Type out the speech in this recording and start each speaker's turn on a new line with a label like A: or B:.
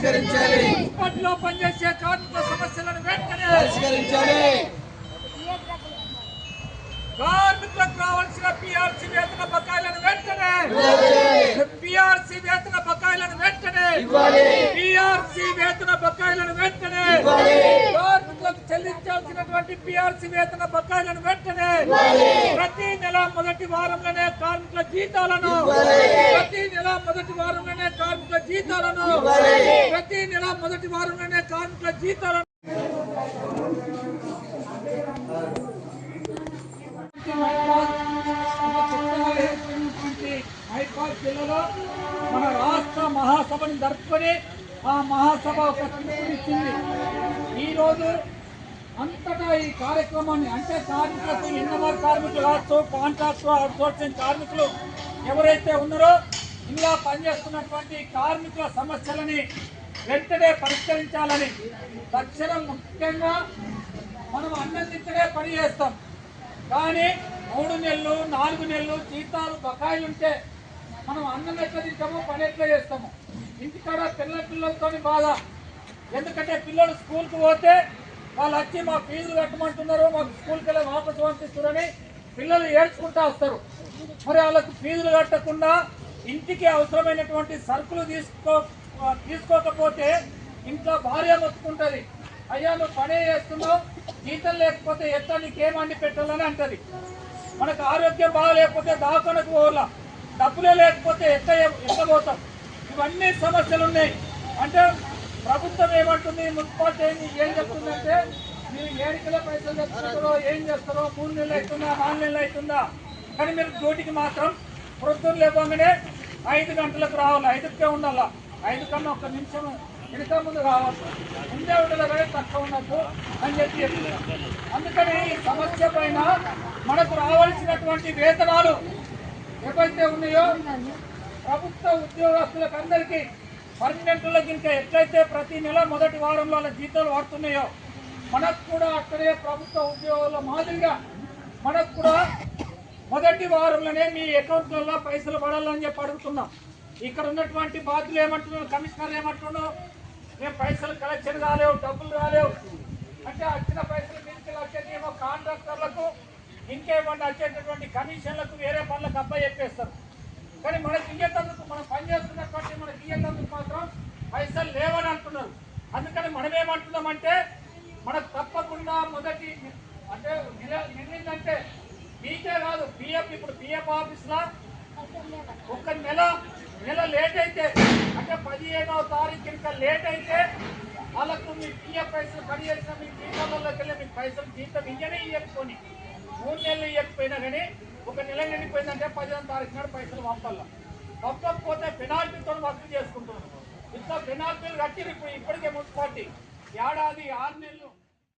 A: పరిష్కరించాలి.
B: మున్సిపాలిటీలో పనిచేసే కార్మికుల సమస్యలను వెంటనే
A: పరిష్కరించాలి.
B: కార్మికులకు రావాల్సిన పిఆర్సీ వేతన బకాయిలను వెంటనే పిఆర్సీ వేతన బకాయిలను వెంటనే పిఆర్సీ వేతన బకాయిలను వెంటనే కార్మికులకు చెల్లించాల్సినటువంటి పిఆర్సీ వేతన బకాయిలను వెంటనే ప్రతి నెల మొదటి వారంలోనే కార్మికుల జీతాలను ప్రతి నెల మొదటి వారంలోనే కార్మికుల జీతాలను ప్రతి నెల మొదటి వారంలోనే కార్మికుల జీతాలను హైదరాబాద్ జిల్లాలో మన రాష్ట్ర మహాసభని జరుపుకొని ఆ మహాసభ ఒక తీర్పునిచ్చింది. ఈరోజు అంతటా ఈ కార్యక్రమాన్ని అంటే కార్మికులకు ఇన్నర్ కార్మికులు కావచ్చు, కాంట్రాక్ట్ అవుట్సోర్సింగ్ కార్మికులు ఎవరైతే ఉన్నారో ఇందులో పనిచేస్తున్నటువంటి కార్మికుల సమస్యలని వెంటనే పరిష్కరించాలని తక్షణం ముఖ్యంగా మనం అన్నందించడే పని చేస్తాం. కానీ 3 నెలలు 4 నెలలు జీతాలు బకాయిలు ఉంటే మనం అన్నం ఎట్లా తింటామో పని ఎట్లా చేస్తాము. ఇంటికాడ పిల్లలతో బాధ. ఎందుకంటే పిల్లలు స్కూల్కి పోతే వాళ్ళు వచ్చి మా ఫీజులు కట్టమంటున్నారు, మాకు స్కూల్కి వెళ్ళి వాపసు పంపిస్తున్నారని పిల్లలు ఏడ్చుకుంటూ వస్తారు. మరి వాళ్ళకు ఫీజులు కట్టకుండా ఇంటికి అవసరమైనటువంటి సరుకులు తీసుకోకపోతే ఇంట్లో భార్య మొత్తుకుంటుంది, అయ్యా నువ్వు పనే చేస్తున్నావు, జీతం లేకపోతే ఎట్లా నీకేం వండి పెట్టాలని అంటది. మనకు ఆరోగ్యం బాగాలేకపోతే దవాఖానకు పోవాలా, డబ్బులే లేకపోతే ఎట్లా పోతాం. ఇవన్నీ సమస్యలు ఉన్నాయి. అంటే ప్రభుత్వం ఏమంటుంది, మున్సిపాలిటీ ఏం చెప్తుందంటే మీరు 7 కిలో పైసలు తెచ్చుకుంటారో ఏం చేస్తారో 3 నెలలు అవుతుందా 4 నెలలు అవుతుందా, కానీ మీరు డ్యూటీకి మాత్రం ప్రొద్దున లేవగానే 5 గంటలకు రావాలి, 5కే ఉండాలా, 5 కన్నా 1 నిమిషం వెనుక ముందు కావచ్చు, ముందే ఉండదు కానీ తక్కువ ఉండదు అని చెప్పి అందుకని ఈ సమస్య పైన మనకు రావాల్సినటువంటి వేతనాలు ఏవైతే ఉన్నాయో ప్రభుత్వ ఉద్యోగస్తులకు అందరికీ పర్మనెంట్లకు ఇంకా ఎట్లయితే ప్రతి నెల మొదటి వారంలో వాళ్ళ జీతాలు పడుతున్నాయో మనకు కూడా అక్కడే ప్రభుత్వ ఉద్యోగుల మాదిరిగా మనకు కూడా మొదటి వారంలోనే మీ అకౌంట్లలో పైసలు పడాలని చెప్పి అడుగుతున్నాం. ఇక్కడ ఉన్నటువంటి బాధ్యులు ఏమంటున్నారు, కమిషనర్ ఏమంటున్నాడు, మేము పైసలు కలెక్షన్ కాలేవు, డబ్బులు రాలేవు అంటే వచ్చిన పైసలు మీకు వచ్చేదేమో కాంట్రాక్టర్లకు ఇంకేమన్నా వచ్చేటటువంటి కమిషన్లకు వేరే పనులకు అబ్బాయి చెప్పేస్తారు. కానీ మనకి ఇయ్యేటందుకు మనం పనిచేస్తున్నటువంటి మనకి ఇయ్యేటందుకు మాత్రం పైసలు లేవని అంటున్నారు. అందుకని మనం ఏమంటున్నామంటే మనకు తప్పకుండా మొదటి అంటే నిన్నంటే మీకే కాదు పిఎఫ్, ఇప్పుడు పిఎఫ్ ఆఫీస్లో ఒక నెల లేట్ అయితే అంటే 15వ తారీఖు ఇంకా లేట్ అయితే వాళ్ళకు మీ పిఎఫ్ పైసలు కట్ చేసిన మీ జీతాలలోకి వెళ్ళి మీకు పైసలు జీతం ఇవ్వకపోని 3 నెలలు ఇవ్వకపోయినా కానీ ఒక నెల నిండిపోయిందంటే 15వ తారీఖు నాడు పైసలు పంపకపోతే పెనాల్టీతో వర్క్ చేసుకుంటున్నారు. ఇంత పెనాల్టీలు కట్టిరు ఇప్పటికే మున్సిపాలిటీ ఏడాది 6 నెలలు